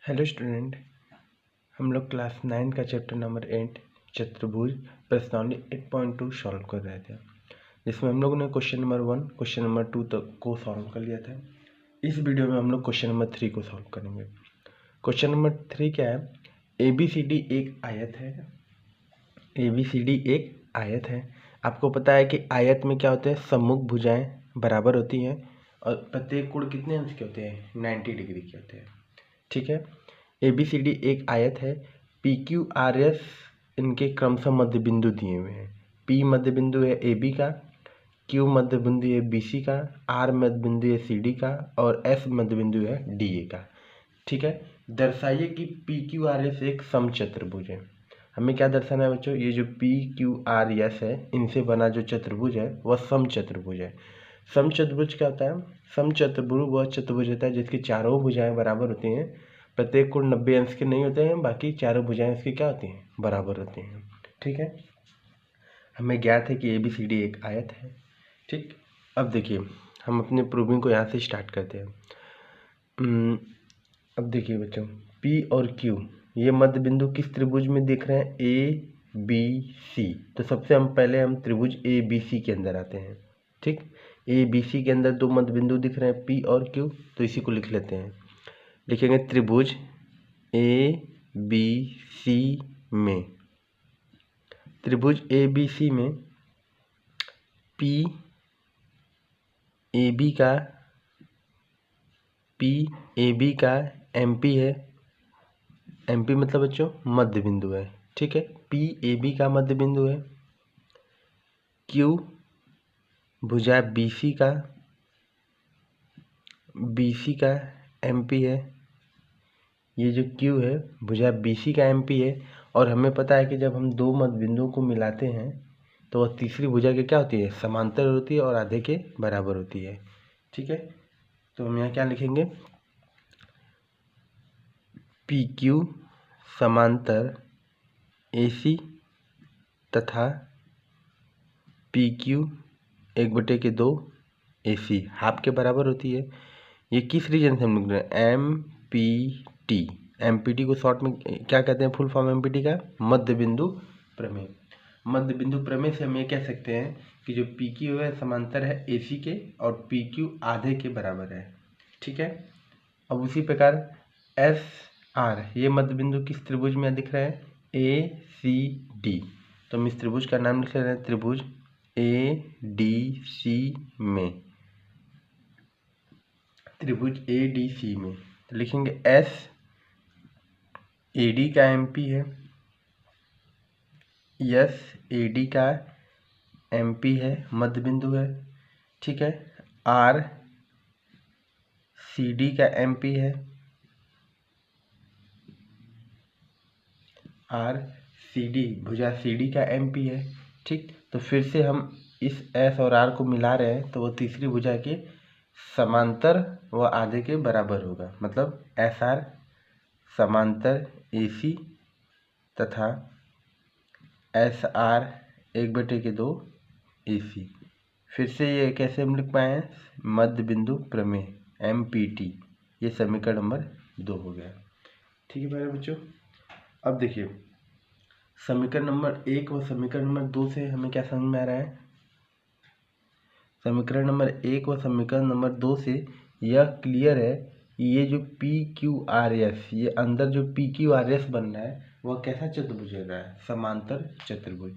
Hello student, हम लोग class 9 का चैप्टर नंबर 8 चतुर्भुज प्रश्नावली 8.2 सॉल्व कर रहे थे, जिसमें हम लोगों ने क्वेश्चन नंबर 1 क्वेश्चन नंबर 2 तक को सॉल्व कर लिया था। इस वीडियो में हम लोग क्वेश्चन नंबर 3 को सॉल्व करेंगे। क्वेश्चन नंबर 3 क्या है? ABCD एक आयत है। ABCD एक आयत है। आपको पता है कि आयत में क्या होते हैं? सम्मुख भुजाएं बराबर होती हैं और प्रत्येक कोण कितने अंश के होते हैं? 90 डिग्री के होते हैं। ठीक है। ABCD एक आयत है। PQRS इनके क्रमशः मध्य बिंदु दिए हुए हैं। P मध्य बिंदु है AB का, Q मध्य बिंदु है BC का, R मध्य बिंदु है CD का और S मध्य बिंदु है DA का। ठीक है। दर्शाइए कि PQRS एक समचतुर्भुज है। हमें क्या दर्शाना है बच्चों? ये जो PQRS है, इनसे बना जो चतुर्भुज है वह समचतुर्भुज है। समचतुर्भुज क्या होता है? समचतुर्भुज वह चतुर्भुज होता है जिसकी चारों भुजाएं बराबर होती हैं। प्रत्येक कोण 90 अंश के नहीं होते हैं, बाकी चारों भुजाएं इसकी क्या होती हैं? बराबर होती हैं। ठीक है। हमें ज्ञात है कि ABCD एक आयत है। ठीक। अब देखिए, हम अपने प्रूविंग को यहाँ से स्टार्ट करते हैं। अब देखिए बच्चों, P और Q ये मध्य बिंदु किस त्रिभुज में दिख रहे हैं? ABC। तो सबसे पहले हम त्रिभुज ABC के अंदर आते हैं। ठीक। ABC के अंदर दो मध्य बिंदु दिख रहे हैं, P और Q, तो इसी को लिख लेते हैं। लिखेंगे त्रिभुज ABC में, त्रिभुज ABC में PAB का MP है। MP मतलब बच्चों मध्य बिंदु है। ठीक है। PAB का मध्य बिंदु है। Q भुजा BC का MP है। ये जो Q है भुजा BC का MP है। और हमें पता है कि जब हम दो मध्य बिंदुओं को मिलाते हैं तो वह तीसरी भुजा के क्या होती है? समांतर होती है और आधे के बराबर होती है। ठीक है। तो हम यहाँ क्या लिखेंगे? PQ समांतर AC तथा PQ 1/2 AC हाफ के बराबर होती है। ये किस रीजन से हम लिख रहे हैं? MPT। MPT को शॉर्ट में क्या कहते हैं? फुल फॉर्म MPT का मध्य बिंदु प्रमेय। मध्य बिंदु प्रमेय से हम ये कह सकते हैं कि जो PQ है समांतर है AC के और PQ आधे के बराबर है। ठीक है। अब उसी प्रकार SR ये मध्य बिंदु किस त्रिभुज में दिख रहा है? ACD। तो हम इस त्रिभुज का नाम लिख रहे हैं त्रिभुज ADC में, त्रिभुज ADC में। तो लिखेंगे S AD का MP है, S AD का MP है, मध्य बिंदु है। ठीक है। R CD का MP है, R CD भुजा CD का MP है। ठीक। तो फिर से हम इस S और R को मिला रहे हैं तो वो तीसरी भुजा के समांतर व आधे के बराबर होगा। मतलब SR समांतर AC तथा SR 1/2 AC। फिर से ये कैसे हम लिख पाए हैं? मध्य बिंदु प्रमेय MPT। ये समीकरण नंबर 2 हो गया। ठीक है मेरे बच्चों। अब देखिए, समीकरण नंबर 1 व समीकरण नंबर 2 से हमें क्या समझ में आ रहा है? समीकरण नंबर 1 व समीकरण नंबर 2 से यह क्लियर है कि ये जो PQRS, ये अंदर जो PQRS बन रहा है वह कैसा चतुर्भुज है? समांतर चतुर्भुज।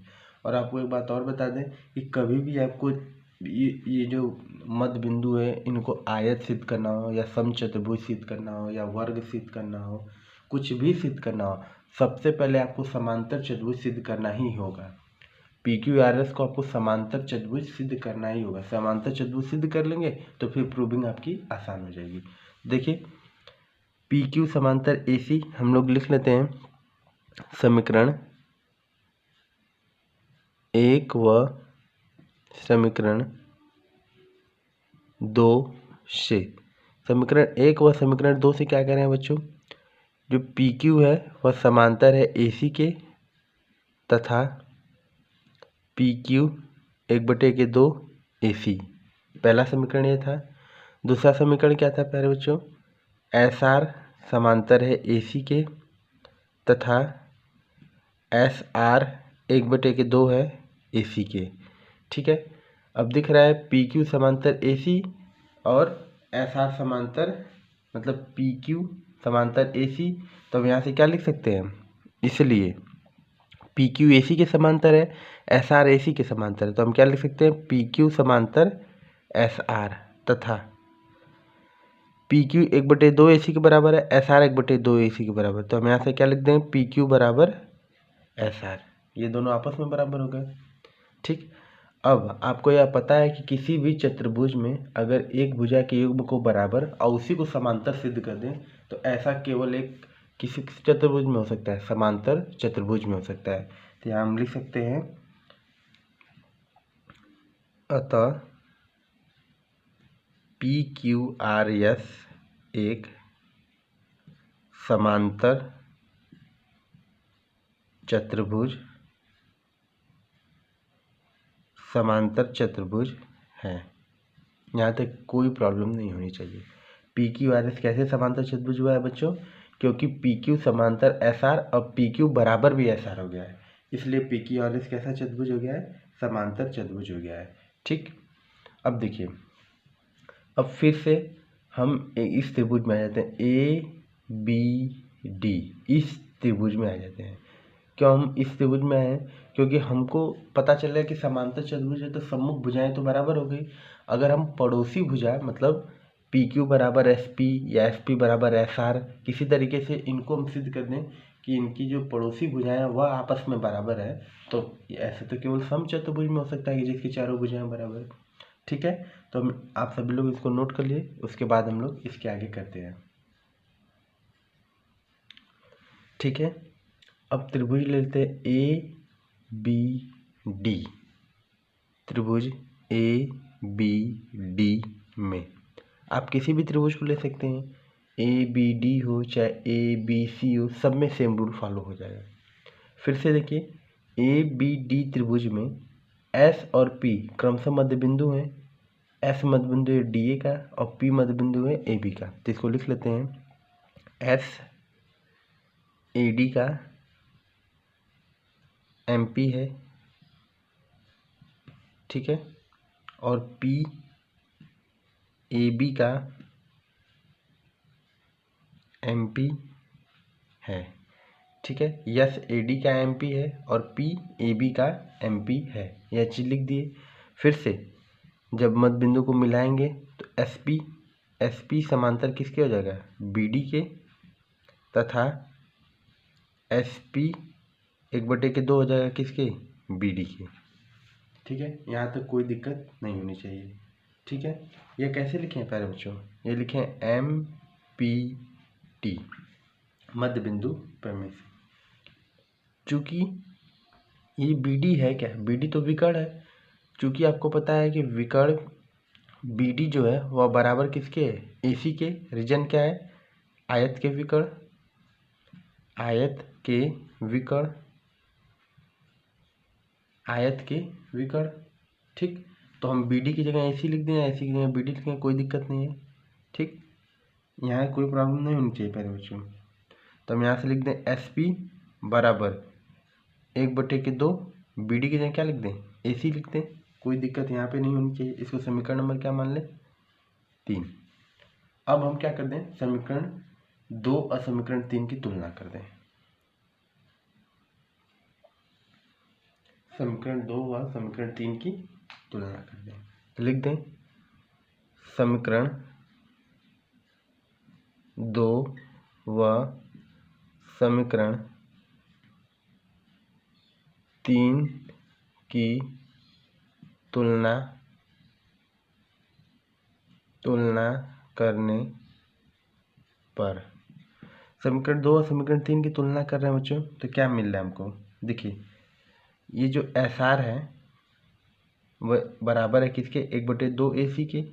और आपको एक बात और बता दें कि कभी भी आपको ये जो मध्य बिंदु है इनको आयत सिद्ध करना हो या समचतुर्भुज सिद्ध करना हो या वर्ग सिद्ध करना हो, कुछ भी सिद्ध करना हो, सबसे पहले आपको समांतर चतुर्भुज सिद्ध करना ही होगा। PQRS को आपको समांतर चतुर्भुज सिद्ध करना ही होगा। समांतर चतुर्भुज सिद्ध कर लेंगे तो फिर प्रूविंग आपकी आसान हो जाएगी। देखिए, PQ समांतर AC हम लोग लिख लेते हैं समीकरण 1 व समीकरण 2 से। समीकरण 1 व समीकरण 2 से क्या कह रहे हैं बच्चों? जो PQ है वह समांतर है AC के तथा PQ 1/2 AC। पहला समीकरण ये था। दूसरा समीकरण क्या था प्यारे बच्चों? SR समांतर है AC के तथा SR 1/2 है AC के। ठीक है, अब दिख रहा है PQ समांतर AC और SR समांतर मतलब PQ समांतर AC, तो हम यहाँ से क्या लिख सकते हैं, इसलिए PQ AC के समांतर है, SR AC के समांतर है, तो हम क्या लिख सकते हैं, PQ समांतर SR तथा PQ 1/2 AC के बराबर है, SR 1/2 AC के बराबर, तो हम यहाँ से क्या लिख देंगे, PQ बराबर SR, ये दोनों आपस में बराबर हो गए। ठीक, अब आपको यह पता है कि किसी भी चतुर्भुज में अगर एक भुजा के युग्म को बराबर और उसी को समांतर सिद्ध कर दें तो ऐसा केवल एक किसी चतुर्भुज में हो सकता है, समांतर चतुर्भुज में हो सकता है। तो यहाँ हम लिख सकते हैं, अतः PQRS एक समांतर चतुर्भुज है। यहाँ तक कोई प्रॉब्लम नहीं होनी चाहिए। PQRS कैसे समांतर चतुर्भुज हुआ है बच्चों, क्योंकि PQ समांतर SR और PQ बराबर भी SR हो गया है, इसलिए PQRS कैसा चतुर्भुज हो गया है, समांतर चतुर्भुज हो गया है। ठीक, अब देखिए, अब फिर से हम इस त्रिभुज में आ जाते हैं, ABD इस त्रिभुज में आ जाते हैं। क्यों हम इस त्रिभुज में आए, क्योंकि हमको पता चल रहा है कि समांतर चतुर्भुज है तो सम्मुख भुजाएं तो बराबर हो गई। अगर हम पड़ोसी भुजा मतलब PQ बराबर SP या SP बराबर SR किसी तरीके से इनको हम सिद्ध कर दें कि इनकी जो पड़ोसी भुजाएं हैं वह आपस में बराबर है, तो ऐसे तो केवल समचतुर्भुज में हो सकता है कि जिसकी चारों भुजाएं बराबर है। ठीक है, तो आप सभी लोग इसको नोट कर लिए, उसके बाद हम लोग इसके आगे करते हैं। ठीक है, अब त्रिभुज लेते हैं ABD, त्रिभुज ABD में आप किसी भी त्रिभुज को ले सकते हैं, ABD हो चाहे ABC हो, सब में सेम रूल फॉलो हो जाएगा। फिर से देखिए, ABD त्रिभुज में S और P क्रमशः मध्य बिंदु हैं, S मध्य बिंदु है DA का और P मध्य बिंदु है AB का, तो इसको लिख लेते हैं, S AD का MP है, ठीक है, और P AB का MP है। ठीक है, यस AD का MP है और P AB का MP है, यह चीज लिख दिए। फिर से जब मध्य बिंदु को मिलाएंगे तो SP समांतर किसके हो जाएगा, BD के, तथा SP 1/2 हो जाएगा किसके, BD के। ठीक है, यहाँ तक कोई दिक्कत नहीं होनी चाहिए। ठीक है, ये कैसे लिखें प्यारे बच्चों, ये लिखें MPT मध्य बिंदु प्रमेय से। चूंकि ये BD है, क्या BD तो विकर्ण है, चूंकि आपको पता है कि विकर्ण BD जो है वह बराबर किसके है, AC के। रीजन क्या है, आयत के विकर्ण, आयत के विकर्ण, आयत के विकर्ण। ठीक, तो हम BD की जगह AC लिख दें, AC की जगह BD लिखें, कोई दिक्कत नहीं है। ठीक, यहाँ कोई प्रॉब्लम नहीं होनी चाहिए प्यारे बच्चों। तो हम यहाँ से लिख दें SP बराबर 1/2, BD की जगह क्या लिख दें, AC लिख दें, कोई दिक्कत यहाँ पे नहीं होनी चाहिए। इसको समीकरण नंबर क्या मान लें, 3। अब हम क्या कर दें, समीकरण 2 और समीकरण 3 की तुलना कर दें। समीकरण 2 व समीकरण 3 की तुलना कर दें, तो लिख दें समीकरण 2 व समीकरण 3 की तुलना करने पर, समीकरण 2 और समीकरण 3 की तुलना कर रहे हैं बच्चों, तो क्या मिल रहा है हमको, देखिए ये जो SR है वह बराबर है किसके, 1/2 AC के,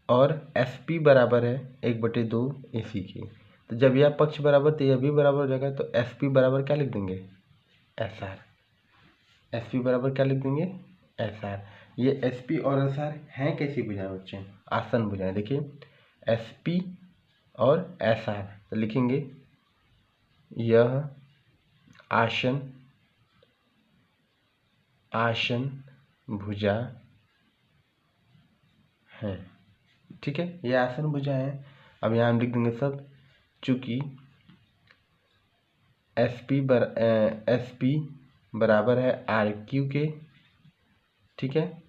और SP बराबर है 1/2 AC के। तो जब यह पक्ष बराबर तो यह भी बराबर हो जाएगा, तो SP बराबर क्या लिख देंगे, SR। SP बराबर क्या लिख देंगे, SR। ये SP और SR हैं कैसी भुजाएं बच्चे, आसन भुजाएं। देखिए SP और एस आर, तो लिखेंगे यह आसन भुजा है। ठीक है, ये आसन भुजा है। अब यहाँ हम लिख देंगे सब, चूंकि एस पी बराबर है आर क्यू के। ठीक है,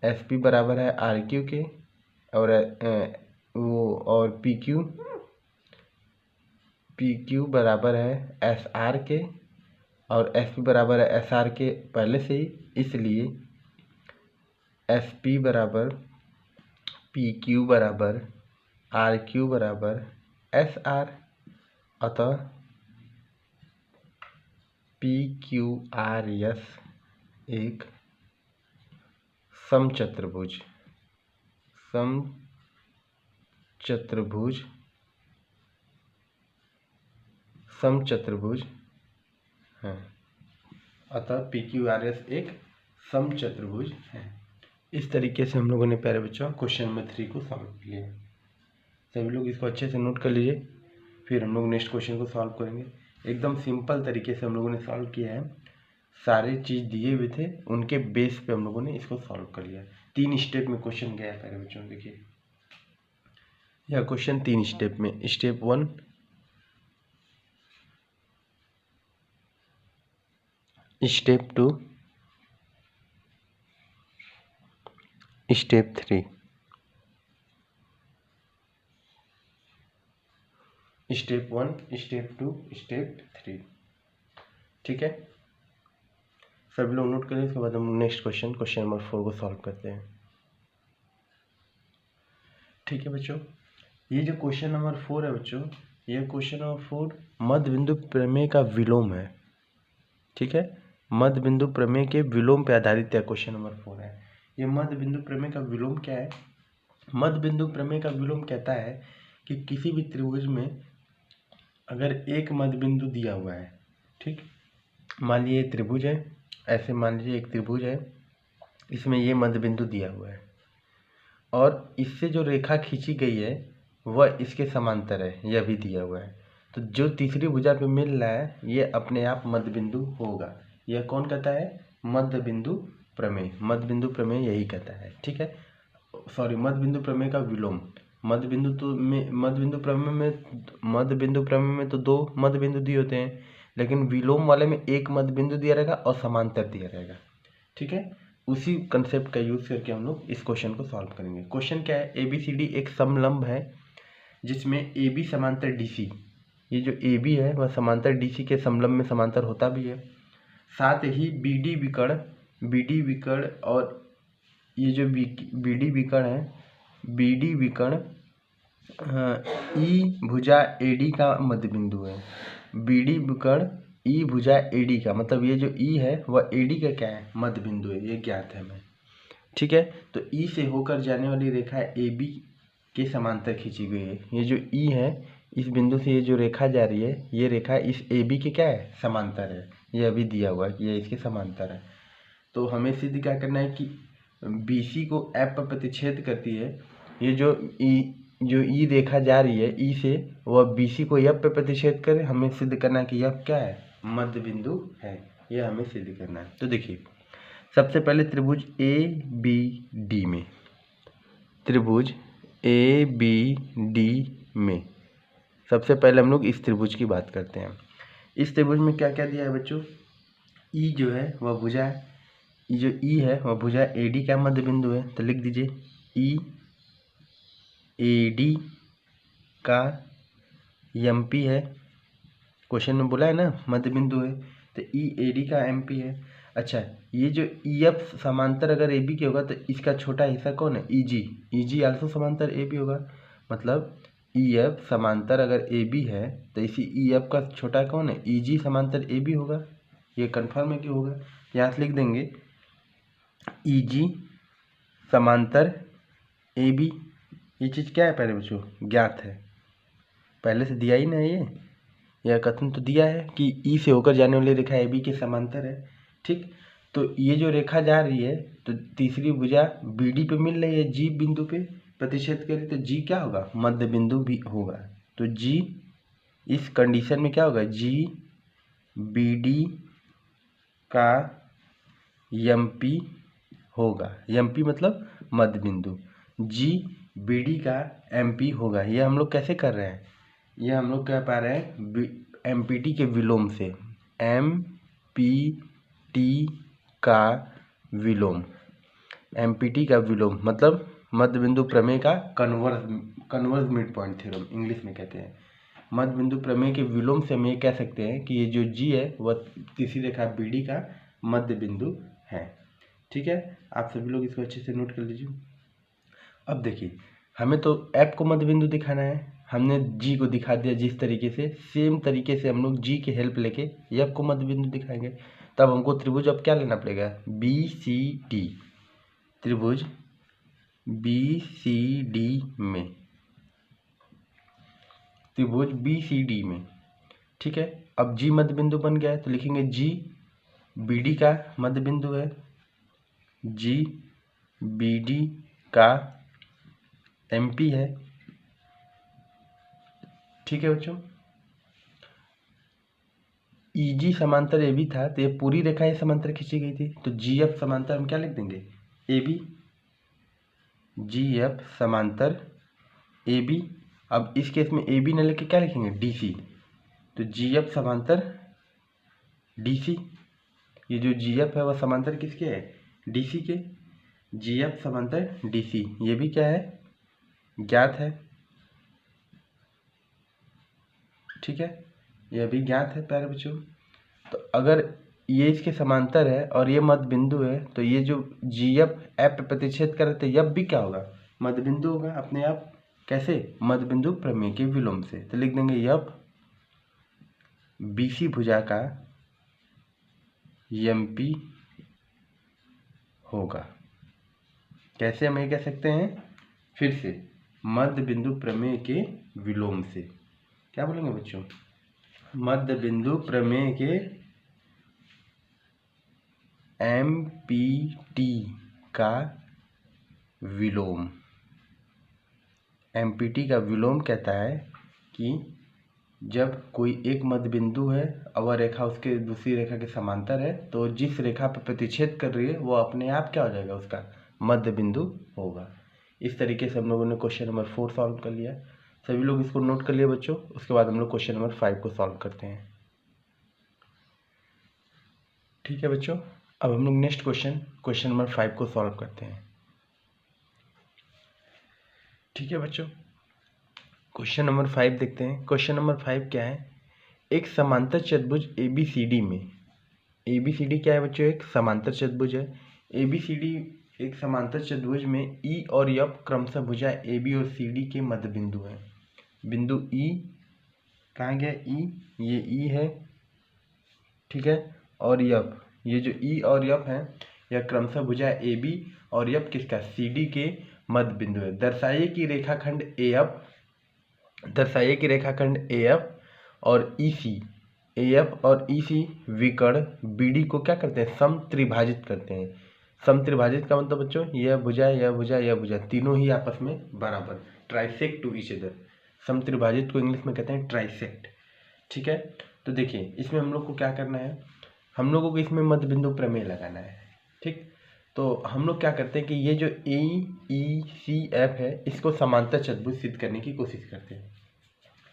एस पी बराबर है आर क्यू के और पी क्यू बराबर है एस आर के और एस पी बराबर है एस आर के पहले से ही, इसलिए एस पी बराबर पी क्यू बराबर आर क्यू बराबर एस आर। अतः पी क्यू आर एस एक समचतुर्भुज है। अतः पी क्यू आर एस एक समचतुर्भुज है। इस तरीके से हम लोगों ने प्यारे बच्चों क्वेश्चन नंबर 3 को सॉल्व किया। सभी लोग इसको अच्छे से नोट कर लीजिए, फिर हम लोग नेक्स्ट क्वेश्चन को सॉल्व करेंगे। एकदम सिंपल तरीके से हम लोगों ने सॉल्व किया है, सारे चीज़ दिए हुए थे, उनके बेस पे हम लोगों ने इसको सॉल्व कर लिया। 3 स्टेप में क्वेश्चन गया है प्यारे बच्चों। देखिए यह क्वेश्चन 3 स्टेप में, step 1, step 2, step 3। Step 1, step 2, step 3। ठीक है, सभी लोग नोट करें। इसके बाद हम नेक्स्ट क्वेश्चन नंबर 4 को सॉल्व करते हैं। ठीक है बच्चों, ये जो क्वेश्चन नंबर 4 है बच्चों, ये क्वेश्चन नंबर 4 मध्य बिंदु प्रमेय का विलोम है। ठीक है, मध्य बिंदु प्रमेय के विलोम पे आधारित यह क्वेश्चन नंबर 4 है। ये मध्य बिंदु प्रमेय का विलोम क्या है? मध्य बिंदु प्रमेय का विलोम कहता है कि किसी भी त्रिभुज में अगर एक मध्य बिंदु दिया हुआ है, ठीक, मान लीजिए त्रिभुज है, ऐसे मान लीजिए एक त्रिभुज है, इसमें ये मध्य बिंदु दिया हुआ है और इससे जो रेखा खींची गई है वह इसके समांतर है, यह भी दिया हुआ है। तो जो तीसरी भुजा पे मिल रहा है ये अपने आप मध्य बिंदु होगा। यह कौन कहता है? मध्य बिंदु प्रमेय। मध्य बिंदु प्रमेय यही कहता है। ठीक है, सॉरी, मध्य बिंदु प्रमेय का विलोम। मध्य बिंदु प्रमेय में तो दो मध्य बिंदु दिए होते हैं, लेकिन विलोम वाले में एक मध्य बिंदु दिया रहेगा और समांतर दिया रहेगा। ठीक है, उसी कंसेप्ट का यूज करके हम लोग इस क्वेश्चन को सॉल्व करेंगे। क्वेश्चन क्या है? ABCD एक समलंब है जिसमें AB समांतर DC, ये जो AB है वह समांतर DC के समलंब में समांतर होता भी है। साथ ही BD विकर्ण और ये जो BD विकर्ण है, BD विकर्ण E भुजा AD का मध्य बिंदु है। BD विकर्ण E भुजा AD का, मतलब ये जो E है वह AD का क्या है? मध्य बिंदु है, ये ज्ञात है हमें। ठीक है, तो E से होकर जाने वाली रेखा AB के समांतर खींची गई है। ये जो E है, इस बिंदु से ये जो रेखा जा रही है, ये रेखा इस AB के क्या है? समांतर है। ये अभी दिया हुआ है कि ये इसके समांतर है। तो हमें सिद्ध क्या करना है कि BC को F पर प्रतिच्छेद करती है। ये जो E रेखा जा रही है E से, वह BC को F पर प्रतिच्छेद करे। हमें सिद्ध करना है कि F क्या है? मध्य बिंदु है। यह हमें सिद्ध करना है। तो देखिए, सबसे पहले त्रिभुज ABD में, त्रिभुज ABD में सबसे पहले हम लोग इस त्रिभुज की बात करते हैं। इस त्रिभुज में क्या क्या दिया है बच्चों? E जो है वह भुजा है, ये जो E है वह भुजा AD का मध्य बिंदु है। तो लिख दीजिए E AD का MP है। क्वेश्चन में बोला है ना मध्य बिंदु है, तो E AD का MP है। अच्छा, ये जो EF समांतर अगर AB के होगा तो इसका छोटा हिस्सा कौन है? EG आल्सो समांतर AB होगा। मतलब EF समांतर अगर AB है तो इसी EF का छोटा कौन है? EG समांतर AB होगा। ये कन्फर्म है कि होगा। यहाँ से लिख देंगे EG समांतर AB। ये चीज़ क्या है पहले बच्चों? ज्ञात है, पहले से दिया ही ना है। यह कथन तो दिया है कि E से होकर जाने वाली रेखा AB के समांतर है। ठीक, तो ये जो रेखा जा रही है तो तीसरी भुजा BD पे मिल रही है, G बिंदु पे, प्रतिच्छेद करे तो जी क्या होगा, मध्य बिंदु भी होगा। तो जी इस कंडीशन में क्या होगा, जी बी डी का एम पी होगा। एम पी मतलब मध्य बिंदु, जी बी डी का एम पी होगा। ये हम लोग कैसे कर रहे हैं, ये हम लोग कह पा रहे हैं एम पी टी के विलोम से। एम पी टी का विलोम, एम पी टी का विलोम मतलब मध्य बिंदु प्रमेय का converge mid point theorem English में कहते हैं। मध्य बिंदु प्रमेय के विलोम से हम ये कह सकते हैं कि ये जो जी है वह तीसरी रेखा बी डी का मध्य बिंदु है। ठीक है, आप सभी लोग इसको अच्छे से नोट कर लीजिए। अब देखिए, हमें तो एफ को मध्य बिंदु दिखाना है, हमने जी को दिखा दिया जिस तरीके से, सेम तरीके से हम लोग जी की हेल्प लेके एफ को मध्य बिंदु दिखाएंगे। तब हमको त्रिभुज अब क्या लेना पड़ेगा, बी सी डी, त्रिभुज बी सी डी में, त्रिभुज बी सी डी में। ठीक है, अब जी मध्य बिंदु बन गया है तो लिखेंगे जी बी डी का मध्य बिंदु है, जी बी डी का एम पी है। ठीक है बच्चों, ई जी समांतर ए बी था तो ये पूरी रेखा ये समांतर खींची गई थी, तो जी एफ समांतर हम क्या लिख देंगे, ए बी, जी एफ समांतर ए बी। अब इस केस में ए बी न लेके क्या लिखेंगे, डी सी, तो जी एफ समांतर डी सी। ये जो जी एफ है वह समांतर किसके है, डी सी के, जी एफ समांतर डी सी। ये भी क्या है, ज्ञात है। ठीक है, यह भी ज्ञात है प्यारे बच्चों। तो अगर ये इसके समांतर है और ये मध्य बिंदु है तो ये जो जी एफ पे प्रतिच्छेद करे तो एफ भी क्या होगा, मध्य बिंदु होगा अपने आप। कैसे, मध्य बिंदु प्रमेय के विलोम से। तो लिख देंगे एफ बीसी भुजा का एम पी होगा। कैसे हम ये कह सकते हैं, फिर से मध्य बिंदु प्रमेय के विलोम से। क्या बोलेंगे बच्चों, मध्य बिंदु प्रमेय के एम पी टी का विलोम। एम पी टी का विलोम कहता है कि जब कोई एक मध्य बिंदु है और वह रेखा उसके दूसरी रेखा के समांतर है तो जिस रेखा पर प्रतिच्छेद कर रही है वो अपने आप क्या हो जाएगा, उसका मध्य बिंदु होगा। इस तरीके से हम लोगों ने क्वेश्चन नंबर 4 सॉल्व कर लिया। सभी लोग इसको नोट कर लिए बच्चों। उसके बाद हम लोग क्वेश्चन नंबर 5 को सॉल्व करते हैं। ठीक है बच्चों, अब हम लोग नेक्स्ट क्वेश्चन नंबर 5 को सॉल्व करते हैं। ठीक है बच्चों, क्वेश्चन नंबर 5 देखते हैं। क्वेश्चन नंबर 5 क्या है, एक समांतर चतुर्भुज ए बी सी डी में, ए बी सी डी क्या है बच्चों, एक समांतर चतुर्भुज है। ए बी सी डी एक समांतर चतुर्भुज में ई और एफ क्रमशः भुजा ए बी और सी डी के मध्य बिंदु है। बिंदु ई कहाँ गया, ई, ये ई है। ठीक है, और एफ, ये जो ई और एफ है यह क्रमशः भुजा ए बी और एफ किसका, सी डी के मध्य बिंदु है। दर्शाइए कि रेखाखंड ए एफ, दर्शाइए कि रेखाखंड ए एफ और ई सी, ए एफ और ई सी विकर्ण बी डी को क्या करते हैं, सम त्रिभाजित करते हैं। सम त्रिभाजित का मतलब बच्चों यह भुजा, यह भुजा, यह भुजा, तीनों ही आपस में बराबर, ट्राइसेक्ट टू ईच अदर। सम त्रिभाजित को इंग्लिश में कहते हैं ट्राइसेक्ट। ठीक है, तो देखिए इसमें हम लोग को क्या करना है, हम लोगों को इसमें मध्य बिंदु प्रमेय लगाना है। ठीक, तो हम लोग क्या करते हैं कि ये जो ए ई सी एफ है इसको समांतर चतुर्भुज सिद्ध करने की कोशिश करते हैं।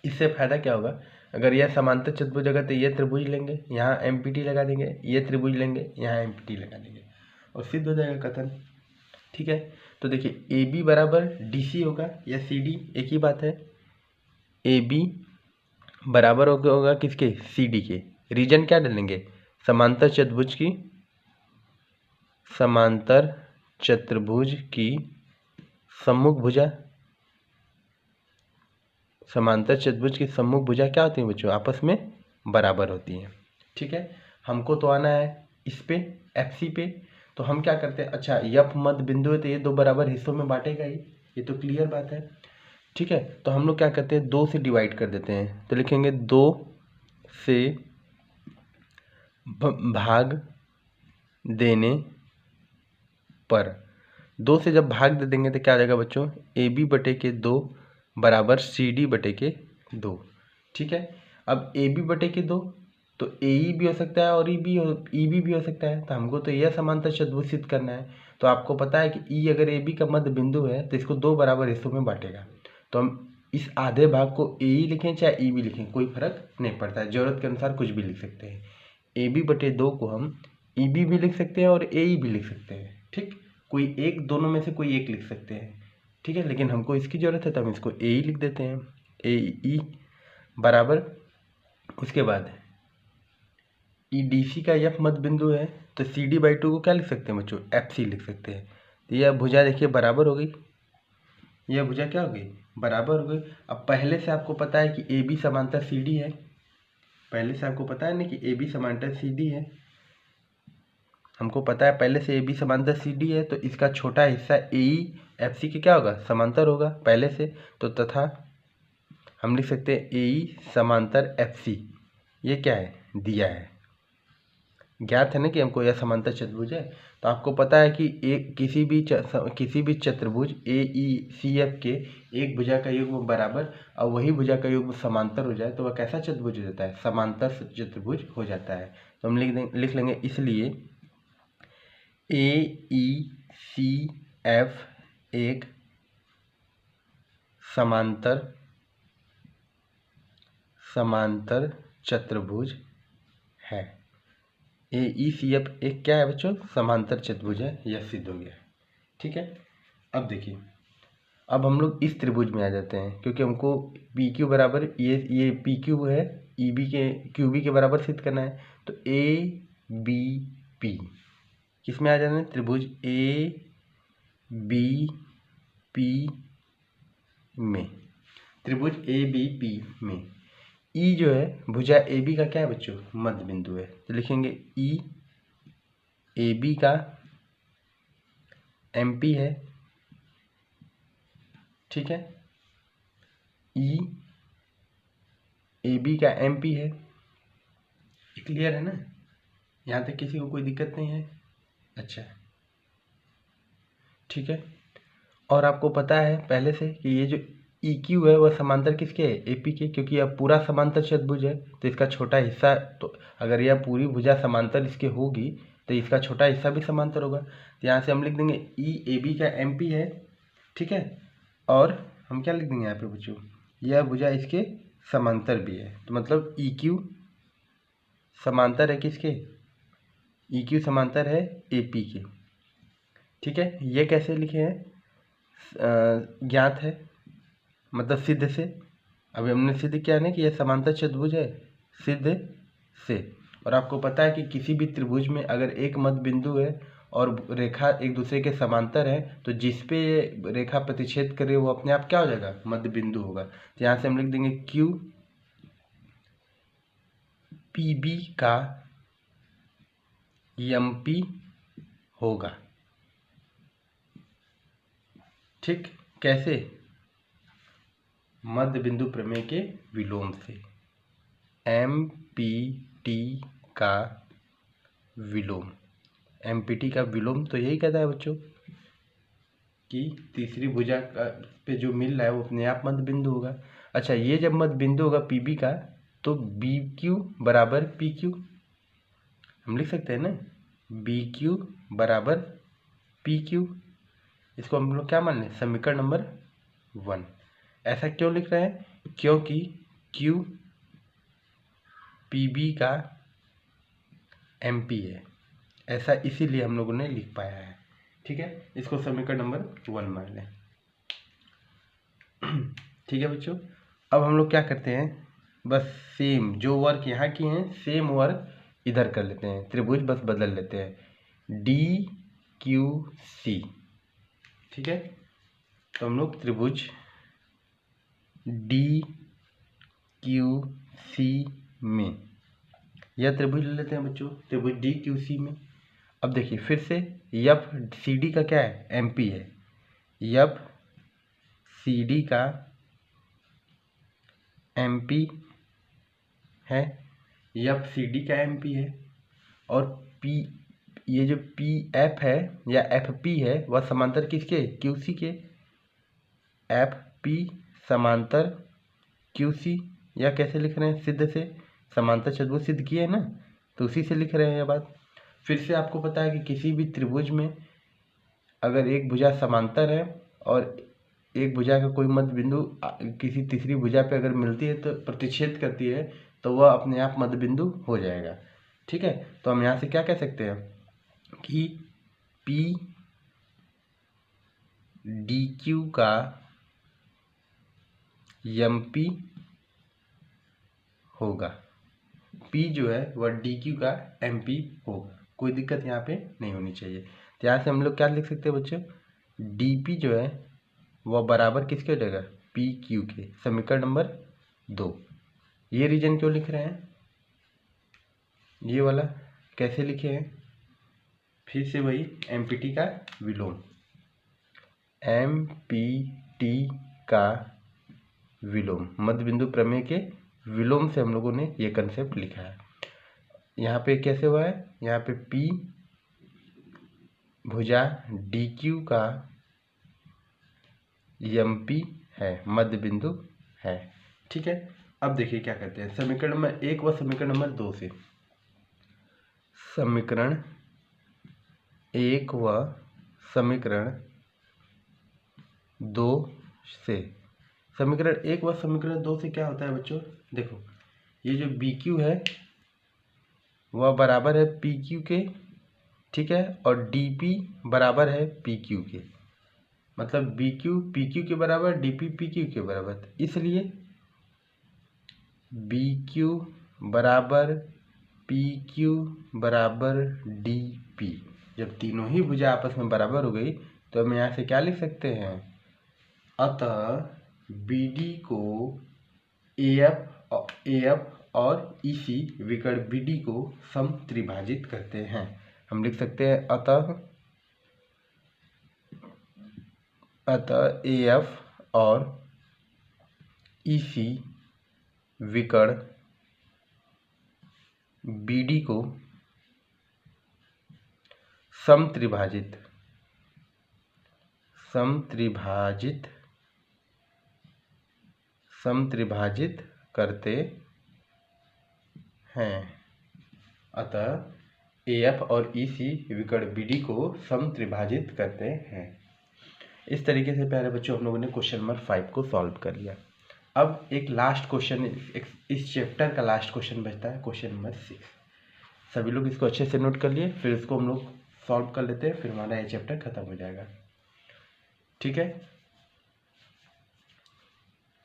इससे फायदा क्या होगा, अगर यह समांतर चतुर्भुज होगा तो ये त्रिभुज लेंगे, यहाँ एम पी टी लगा देंगे, ये त्रिभुज लेंगे, यहाँ एम पी टी लगा देंगे और सिद्ध हो जाएगा कथन। ठीक है, तो देखिए ए बी बराबर डी सी होगा या सी डी, एक ही बात है। ए बी बराबर होगा किसके, सी डी के। रीजन क्या डालेंगे, समांतर चतुर्भुज की, समांतर चतुर्भुज की सम्मुख भुजा, समांतर चतुर्भुज की सम्मुख भुजा क्या होती है बच्चों, आपस में बराबर होती हैं। ठीक है, हमको तो आना है इस पे एफ सी पे, तो हम क्या करते हैं, अच्छा एफ मध्य बिंदु है तो ये दो बराबर हिस्सों में बांटेगा ही, ये तो क्लियर बात है। ठीक है, तो हम लोग क्या करते हैं, 2 से डिवाइड कर देते हैं, तो लिखेंगे 2 से भाग देने पर, 2 से जब भाग दे देंगे तो क्या आ जाएगा बच्चों, AB बटे के 2 बराबर CD बटे के 2। ठीक है, अब AB बटे के 2 तो AE भी हो सकता है और EB भी हो सकता है, तो हमको तो यह समांतर चतुर्भुज सिद्ध करना है। तो आपको पता है कि E अगर AB का मध्य बिंदु है तो इसको 2 बराबर हिस्सों में बांटेगा। तो हम इस आधे भाग को AE लिखें चाहे EB लिखें, कोई फर्क नहीं पड़ता है, जरूरत के अनुसार कुछ भी लिख सकते हैं। AB बटे 2 को हम EB भी लिख सकते हैं और AE भी लिख सकते हैं। ठीक, कोई एक, दोनों में से कोई एक लिख सकते हैं। ठीक है, लेकिन हमको इसकी ज़रूरत है तो हम इसको AE लिख देते हैं, AE बराबर, उसके बाद EDC का F मध्य बिंदु है तो CD/2 को क्या लिख सकते हैं बच्चों, FC लिख सकते हैं। तो यह भुजा देखिए बराबर हो गई, यह भुजा क्या हो गई, बराबर हो गई। अब पहले से आपको पता है कि AB समांतर CD है, पहले से आपको पता है ना कि AB समांतर CD है, हमको पता है पहले से AB समांतर CD है, तो इसका छोटा हिस्सा AE FC के क्या होगा, समांतर होगा पहले से। तो तथा हम लिख सकते हैं AE समांतर FC, ये क्या है, दिया है, ज्ञात है ना कि हमको यह समांतर चतुर्भुज है। तो आपको पता है कि एक किसी भी चतुर्भुज AECF के एक भुजा का युग्म बराबर और वही भुजा का युग्म समांतर हो जाए तो वह कैसा चतुर्भुज हो जाता है, समांतर चतुर्भुज हो जाता है। तो हम लिख लेंगे इसलिए AECF एक समांतर चतुर्भुज है। AECF एक क्या है बच्चों, समांतर चतुर्भुज है, यह सिद्ध हो गया। ठीक है, अब देखिए, अब हम लोग इस त्रिभुज में आ जाते हैं, क्योंकि हमको PQ बराबर ये PQ है, EB के QB के बराबर सिद्ध करना है। तो ABP किस में आ जाना है, त्रिभुज ABP में, त्रिभुज ABP में E जो है भुजा AB का क्या है बच्चों, मध्य बिंदु है। तो लिखेंगे E AB का MP है। ठीक है, E AB का MP है, क्लियर है ना, यहाँ तक किसी को कोई दिक्कत नहीं है। अच्छा, ठीक है, और आपको पता है पहले से कि ये जो EQ है वह समांतर किसके है, AP के, क्योंकि यह पूरा समांतर चतुर्भुज है तो इसका छोटा हिस्सा, तो अगर यह पूरी भुजा समांतर इसके होगी तो इसका छोटा हिस्सा भी समांतर होगा। तो यहाँ से हम लिख देंगे EAB का MP है। ठीक है, और हम क्या लिख देंगे यहाँ पे बच्चों, यह भुजा इसके समांतर भी है, तो मतलब EQ समांतर है किसके, EQ समांतर है AP के। ठीक है, ये कैसे लिखे हैं, ज्ञात है, मतलब सिद्ध से। अभी हमने सिद्ध किया ना कि यह समांतर चतुर्भुज है, सिद्ध से। और आपको पता है कि किसी भी त्रिभुज में अगर एक मध्य बिंदु है और रेखा एक दूसरे के समांतर है तो जिस पे रेखा प्रतिच्छेद करे वो अपने आप क्या हो जाएगा, मध्य बिंदु होगा। तो यहाँ से हम लिख देंगे Q PB का MP होगा। ठीक, कैसे, मध्य बिंदु प्रमेय के विलोम से, MPT का विलोम, MPT का विलोम तो यही कहता है बच्चों कि तीसरी भुजा का पे जो मिल रहा है वो अपने आप मध्य बिंदु होगा। अच्छा, ये जब मध्य बिंदु होगा PB का तो BQ बराबर PQ, हम लिख सकते हैं ना, BQ बराबर PQ, इसको हम लोग क्या मान लें, समीकरण नंबर 1। ऐसा क्यों लिख रहे हैं, क्योंकि Q PB का MP है, ऐसा इसीलिए हम लोगों ने लिख पाया है। ठीक है, इसको समीकरण नंबर 1 मान लें। ठीक है बच्चों, अब हम लोग क्या करते हैं, बस सेम जो वर्क यहाँ किए हैं सेम वर्क इधर कर लेते हैं, त्रिभुज बस बदल लेते हैं, DQC। ठीक है, तो हम लोग त्रिभुज DQC में यह त्रिभुज ले लेते हैं बच्चों, त्रिभुज DQC में। अब देखिए फिर से FCD का क्या है, MP है, FCD का MP है, FCD का MP है, और ये जो पी एफ है या एफ पी है वह समांतर किसके, क्यू सी के। एफ पी समांतर क्यू सी, या कैसे लिख रहे हैं, सिद्ध से, समांतर चतुर्भुज सिद्ध किए है ना, तो उसी से लिख रहे हैं ये बात। फिर से आपको पता है कि किसी भी त्रिभुज में अगर एक भुजा समांतर है और एक भुजा का कोई मध्य बिंदु किसी तीसरी भुजा पे अगर मिलती है तो प्रतिच्छेद करती है, तो वह अपने आप मध्य बिंदु हो जाएगा। ठीक है, तो हम यहाँ से क्या कह सकते हैं कि पी डी क्यू का एम पी होगा, पी जो है वह डी क्यू का एम पी होगा। कोई दिक्कत यहाँ पे नहीं होनी चाहिए। तो यहाँ से हम लोग क्या लिख सकते हैं बच्चों, डी पी जो है वह बराबर किसके हो जाएगा, पी क्यू के। समीकरण नंबर 2। ये रीजन क्यों लिख रहे हैं, ये वाला कैसे लिखे हैं, फिर से वही एम पी टी का विलोम, एम पी टी का विलोम, मध्य बिंदु प्रमेय के विलोम से हम लोगों ने ये कंसेप्ट लिखा है। यहाँ पे कैसे हुआ है, यहाँ पे P भुजा DQ का MP है, मध्य बिंदु है। ठीक है, अब देखिए क्या करते हैं समीकरण नंबर 1 व समीकरण नंबर 2 से। समीकरण 1 व समीकरण 2 से, समीकरण 1 व समीकरण 2 से क्या होता है बच्चों, देखो ये जो BQ है वह बराबर है PQ के, ठीक है, और DP बराबर है PQ के, मतलब BQ PQ के बराबर, DP PQ के बराबर, इसलिए BQ बराबर PQ बराबर DP। जब तीनों ही भुजा आपस में बराबर हो गई तो हम यहाँ से क्या लिख सकते हैं, अतः BD को AF और EC विकर्ण BD को सम त्रिभाजित करते हैं। हम लिख सकते हैं अतः AF और EC विकर्ण BD को सम त्रिभाजित करते हैं। अतः AF और EC विकर्ण BD को सम त्रिभाजित करते हैं। इस तरीके से प्यारे बच्चों हम लोगों ने क्वेश्चन नंबर 5 को सॉल्व कर लिया। अब एक लास्ट क्वेश्चन, इस चैप्टर का लास्ट क्वेश्चन बचता है, क्वेश्चन नंबर 6। सभी लोग इसको अच्छे से नोट कर लिए, फिर इसको हम लोग सॉल्व कर लेते हैं, फिर हमारा ये चैप्टर खत्म हो जाएगा। ठीक है,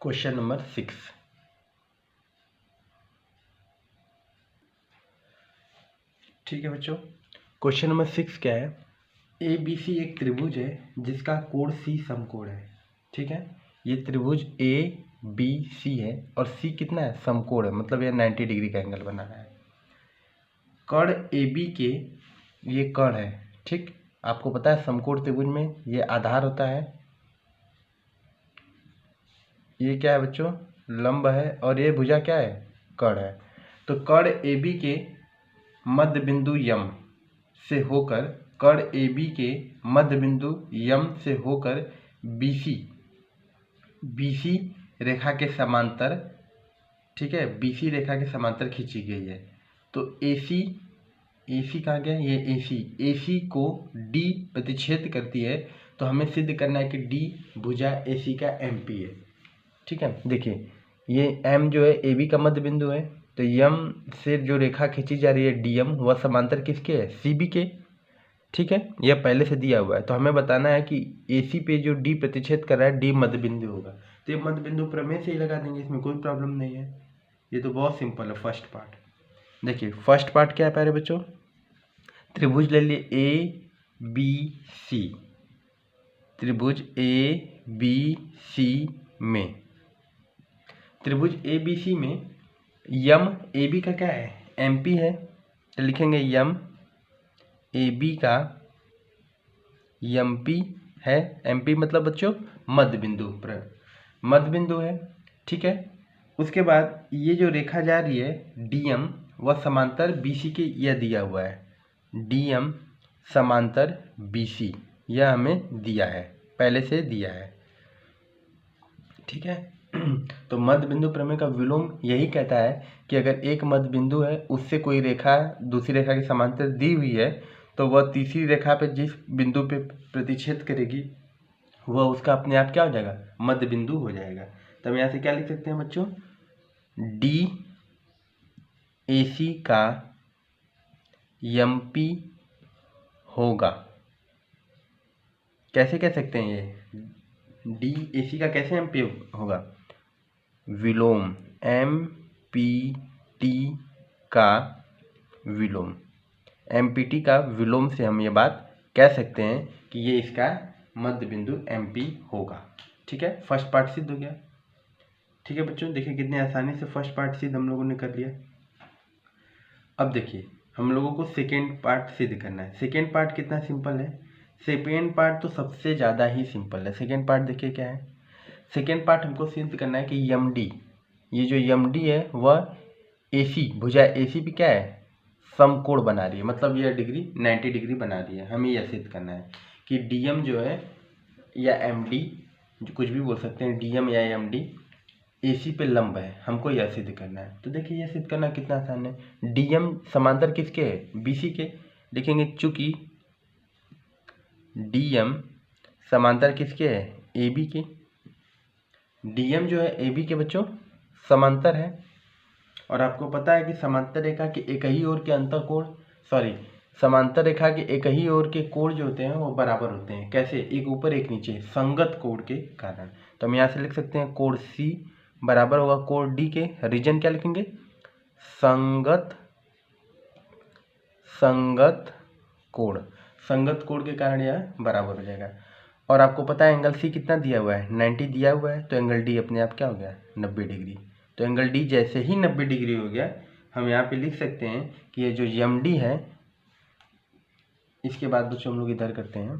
क्वेश्चन नंबर 6। ठीक है बच्चों, क्वेश्चन नंबर 6 क्या है, ABC एक त्रिभुज है जिसका कोण C समकोण है। ठीक है, ये त्रिभुज ABC है और C कितना है, समकोण है, मतलब ये 90 डिग्री का एंगल बना रहा है। कर्ण AB के ये कर्ण है। ठीक, आपको पता है समकोण त्रिभुज में ये आधार होता है, ये क्या है बच्चों, लंब है, और ये भुजा क्या है, कर्ण है। तो कर्ण AB के मध्य बिंदु M से होकर, कर्ण AB के मध्य बिंदु M से होकर BC रेखा के समांतर, ठीक है, BC रेखा के समांतर खींची गई है। तो AC कहाँ गया, ये AC को D प्रतिच्छेद करती है, तो हमें सिद्ध करना है कि D भुजा AC का MP है। ठीक है, देखिए ये M जो है AB का मध्य बिंदु है, तो M से जो रेखा खींची जा रही है DM वह समांतर किसके है, CB के। ठीक है, यह पहले से दिया हुआ है, तो हमें बताना है कि AC पे जो D प्रतिच्छेद कर रहा है D मध्य बिंदु होगा, तो ये मध्य बिंदु प्रमेय से ही लगा देंगे, इसमें कोई प्रॉब्लम नहीं है। ये तो बहुत सिंपल है। फर्स्ट पार्ट देखिए, फर्स्ट पार्ट क्या है प्यारे बच्चों, त्रिभुज ले लिए ABC, त्रिभुज ABC में, त्रिभुज ABC में यम AB का क्या है, MP है, तो लिखेंगे यम AB का MP है। MP मतलब बच्चों मध्य बिंदु है। ठीक है, उसके बाद ये जो रेखा जा रही है DM वह समांतर BC के, यह दिया हुआ है DM समांतर BC, यह हमें दिया है, पहले से दिया है, ठीक है। तो मध्य बिंदु प्रमेय का विलोम यही कहता है कि अगर एक मध्य बिंदु है, उससे कोई रेखा दूसरी रेखा के समांतर दी हुई है, तो वह तीसरी रेखा पे जिस बिंदु पे प्रतिच्छेद करेगी वह उसका अपने आप क्या हो जाएगा, मध्य बिंदु हो जाएगा। तो हम यहाँ से क्या लिख सकते हैं बच्चों, DAC का MP होगा। कैसे कह सकते हैं ये, DAC का कैसे MP होगा, विलोम, MPT का विलोम, MPT का विलोम से हम ये बात कह सकते हैं कि ये इसका मध्य बिंदु MP होगा, ठीक है। फर्स्ट पार्ट सिद्ध हो गया, ठीक है बच्चों। देखिए कितने आसानी से फर्स्ट पार्ट सिद्ध हम लोगों ने कर लिया। अब देखिए हम लोगों को सेकेंड पार्ट सिद्ध करना है। सेकेंड पार्ट कितना सिंपल है, सेकेंड पार्ट तो सबसे ज़्यादा ही सिंपल है। सेकेंड पार्ट देखिए क्या है, सेकेंड पार्ट हमको सिद्ध करना है कि MD, ये जो MD है वह AC, भुजा AC पे क्या है, समकोण बना रही है, मतलब यह डिग्री 90 डिग्री बना रही है। हमें यह सिद्ध करना है कि DM जो है या MD, जो कुछ भी बोल सकते हैं, DM या MD AC पे लंब है, हमको यह सिद्ध करना है। तो देखिए यह सिद्ध करना कितना आसान है। DM समांतर किसके है, BC के। लिखेंगे चूंकि DM समांतर किसके है, AB के। DM जो है AB के बच्चों समांतर है, और आपको पता है कि समांतर रेखा के एक ही ओर के अंतर कोण, समांतर रेखा के एक ही ओर के कोण जो होते हैं वो बराबर होते हैं। कैसे, एक ऊपर एक नीचे, संगत कोण के कारण। तो हम यहाँ से लिख सकते हैं कोण C बराबर होगा कोण D के, रीजन क्या लिखेंगे, संगत कोण, संगत कोण के कारण यह बराबर हो जाएगा। और आपको पता है एंगल C कितना दिया हुआ है, 90 दिया हुआ है, तो एंगल D अपने आप क्या हो गया, 90 डिग्री। तो एंगल D जैसे ही 90 डिग्री हो गया, हम यहाँ पे लिख सकते हैं कि ये जो MD है, इसके बाद बच्चों हम लोग इधर करते हैं।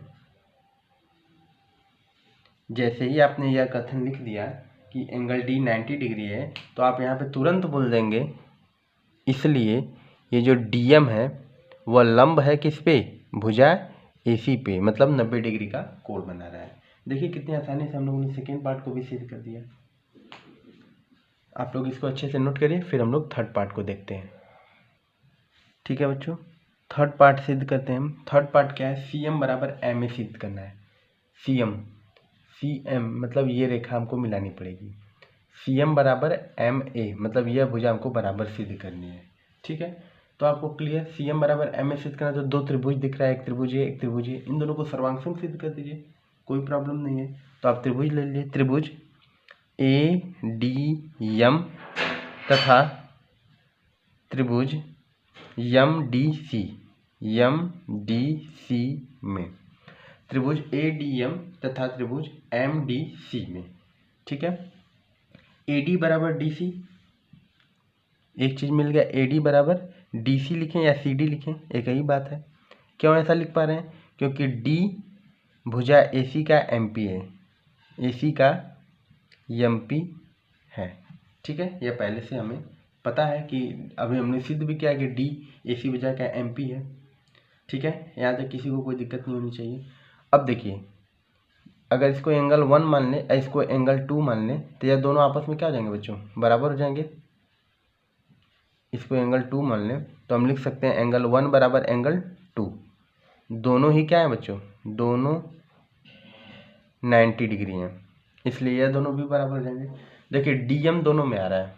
जैसे ही आपने यह कथन लिख दिया कि एंगल D 90 डिग्री है, तो आप यहाँ पे तुरंत बोल देंगे, इसलिए ये जो DM है वह लंब है किस पे, भुजा AC पे, मतलब 90 डिग्री का कोण बना रहा है। देखिए कितनी आसानी से हम लोगों ने सेकेंड पार्ट को भी सिद्ध कर दिया। आप लोग इसको अच्छे से नोट करिए, फिर हम लोग थर्ड पार्ट को देखते हैं, ठीक है बच्चों। थर्ड पार्ट सिद्ध करते हैं हम। थर्ड पार्ट क्या है, CM बराबर MA सिद्ध करना है। CM मतलब ये रेखा हमको मिलानी पड़ेगी। CM बराबर MA मतलब यह भुजा हमको बराबर सिद्ध करनी है, ठीक है। तो आपको क्लियर, CM बराबर MA सिद्ध करना, तो दो त्रिभुज दिख रहा है, एक त्रिभुज है एक त्रिभुज है, इन दोनों को सर्वांग सिद्ध कर दीजिए, कोई प्रॉब्लम नहीं है। तो आप त्रिभुज ले लीजिए, त्रिभुज ADM तथा त्रिभुज MDC में, त्रिभुज ADM तथा त्रिभुज MDC में, ठीक है। AD बराबर DC, एक चीज मिल गया, AD बराबर DC लिखें या CD लिखें, एक ही बात है। क्यों ऐसा लिख पा रहे हैं, क्योंकि D भुजा AC का MP है, AC का MP है, ठीक है। यह पहले से हमें पता है कि अभी हमने सिद्ध भी किया कि D AC भुजा का MP है, ठीक है। यहाँ तक किसी को कोई दिक्कत नहीं होनी चाहिए। अब देखिए, अगर इसको एंगल 1 मान लें, इसको एंगल 2 मान लें, तो यह दोनों आपस में क्या हो जाएंगे बच्चों, बराबर हो जाएंगे। इसको एंगल 2 मान लें तो हम लिख सकते हैं एंगल 1 बराबर एंगल 2, दोनों ही क्या है बच्चों, दोनों 90 डिग्री हैं, इसलिए यह दोनों भी बराबर हो जाएंगे। देखिए DM दोनों में आ रहा है,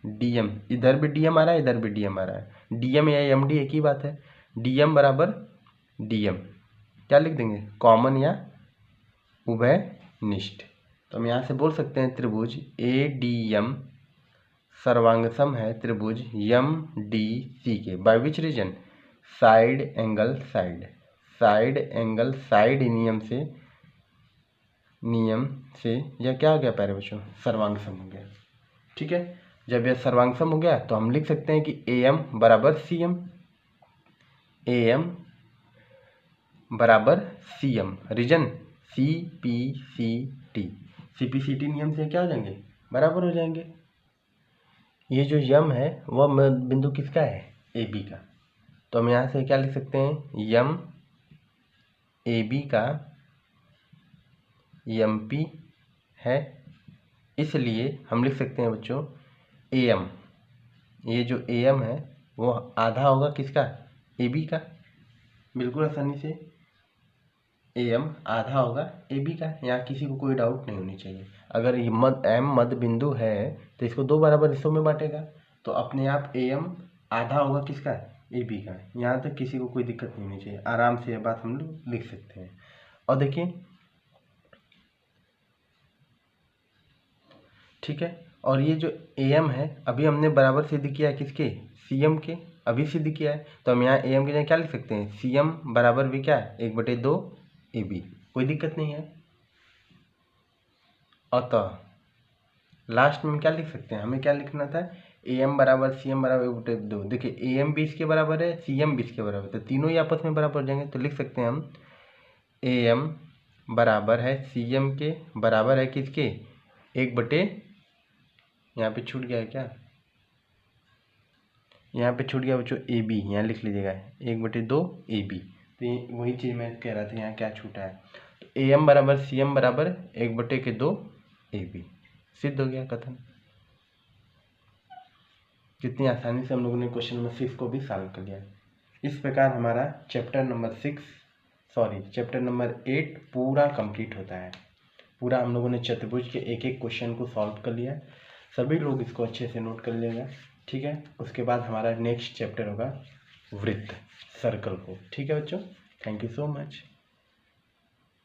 DM इधर भी DM आ रहा है, इधर भी DM आ रहा है, DM या MD एक ही बात है। DM बराबर DM क्या लिख देंगे, कॉमन या उभयनिष्ठ। तो हम यहाँ से बोल सकते हैं त्रिभुज ADM सर्वांगसम है त्रिभुज MDC के, by which region, side angle side नियम से यह क्या हो गया प्यारे बच्चों, सर्वांगसम हो गया, ठीक है। जब यह सर्वांगसम हो गया तो हम लिख सकते हैं कि AM बराबर CM, AM बराबर CM, रीजन CPCT नियम से क्या हो जाएंगे, बराबर हो जाएंगे। ये जो यम है वह बिंदु किसका है, AB का। तो हम यहाँ से क्या लिख सकते हैं, यम ए बी का एम पी है, इसलिए हम लिख सकते हैं बच्चों ए एम, ये जो ए एम है वो आधा होगा किसका, ए बी का। बिल्कुल आसानी से ए एम आधा होगा ए बी का, यहाँ किसी को कोई डाउट नहीं होनी चाहिए। अगर ये एम मध्य बिंदु है तो इसको दो बराबर हिस्सों में बांटेगा, तो अपने आप ए एम आधा होगा किसका, ए बी का। यहाँ तक किसी को कोई दिक्कत नहीं होनी चाहिए, आराम से ये बात हम लोग लिख सकते हैं। और देखिए ठीक है, और ये जो ए एम है अभी हमने बराबर सिद्ध किया है किसके, सी एम के, अभी सिद्ध किया है। तो हम यहाँ ए एम के जगह क्या लिख सकते हैं, सी एम बराबर भी क्या है 1/2 ए बी, कोई दिक्कत नहीं है। अतः लास्ट में हम क्या लिख सकते हैं, हमें क्या लिखना था, ए एम बराबर सी एम बराबर 1/2। देखिए ए एम भी इसके बराबर है, सी एम भी इसके बराबर है, तो तीनों ही आपस में बराबर हो जाएंगे। तो लिख सकते हैं हम ए एम बराबर है सी एम के, बराबर है किसके, 1/, यहाँ पे छूट गया है क्या, यहाँ पे छूट गया बच्चों ए बी, यहाँ लिख लीजिएगा 1/2 ए बी। तो ये वही चीज़ मैं कह रहा था, यहाँ क्या छूटा है। तो ए एम बराबर सी एम बराबर 1/2 ए बी, सिद्ध हो गया कथन। कितनी आसानी से हम लोगों ने क्वेश्चन नंबर 6 को भी सॉल्व कर लिया। इस प्रकार हमारा चैप्टर नंबर 8 पूरा कंप्लीट होता है। पूरा हम लोगों ने चतुर्भुज के एक एक क्वेश्चन को सॉल्व कर लिया। सभी लोग इसको अच्छे से नोट कर लेगा, ठीक है। उसके बाद हमारा नेक्स्ट चैप्टर होगा वृत्त, सर्कल को, ठीक है बच्चों। Thank you so much.